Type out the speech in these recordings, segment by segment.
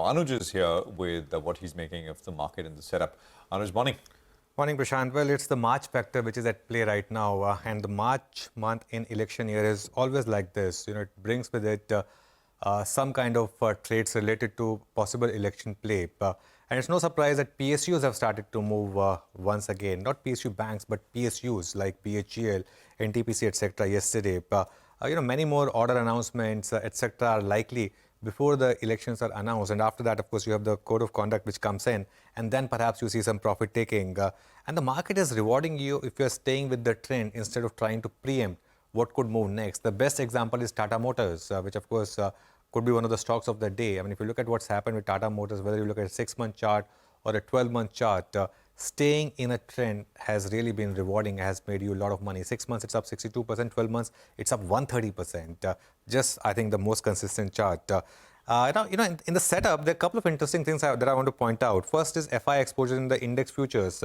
Anuj is here with what he's making of the market and the setup. Anuj, morning. Morning, Prashant. Well, it's the March factor which is at play right now. And the March month in election year is always like this. It brings with it some kind of traits related to possible election play. And it's no surprise that PSUs have started to move once again. Not PSU banks, but PSUs like BHEL, NTPC, etc. yesterday. Many more order announcements, etc. are likely before the elections are announced. And after that, of course, you have the code of conduct which comes in. And then perhaps you see some profit taking. And the market is rewarding you if you're staying with the trend instead of trying to preempt what could move next. The best example is Tata Motors, which, of course, could be one of the stocks of the day. I mean, if you look at what's happened with Tata Motors, whether you look at a 6-month chart or a 12-month chart, staying in a trend has really been rewarding, has made you a lot of money. 6 months, it's up 62%. 12 months, it's up 130%. Just, I think, the most consistent chart. In the setup, there are a couple of interesting things that I want to point out. First is FI exposure in the index futures.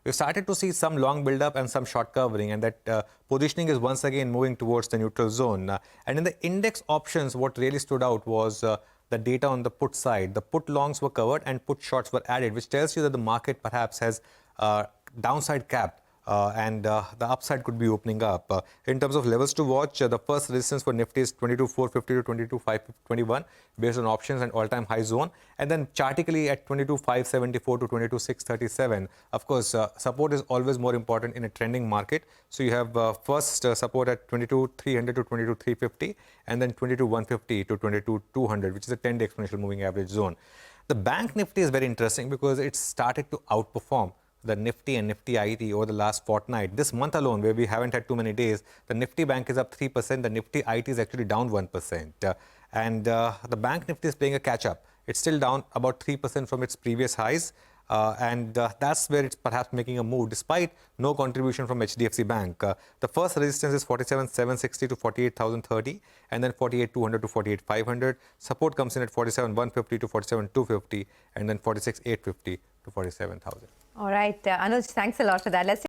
We've started to see some long build-up and some short covering, and that positioning is once again moving towards the neutral zone. And in the index options, what really stood out was the data on the put side. The put longs were covered and put shorts were added, which tells you that the market perhaps has downside capped. And the upside could be opening up. In terms of levels to watch, the first resistance for Nifty is 22,450 to 22,521 based on options and all-time high zone. And then chartically at 22,574 to 22,637. Of course, support is always more important in a trending market. So you have first support at 22,300 to 22,350 and then 22,150 to 22,200, which is a 10-day exponential moving average zone. The bank Nifty is very interesting because it started to outperform the Nifty and Nifty IT over the last fortnight. This month alone, where we haven't had too many days, the Nifty bank is up 3%, the Nifty IT is actually down 1%. The bank Nifty is playing a catch-up. It's still down about 3% from its previous highs. That's where it's perhaps making a move, despite no contribution from HDFC Bank. The first resistance is 47,760 to 48,030, and then 48,200 to 48,500. Support comes in at 47,150 to 47,250, and then 46,850 to 47,000. All right, Anuj, thanks a lot for that. Let's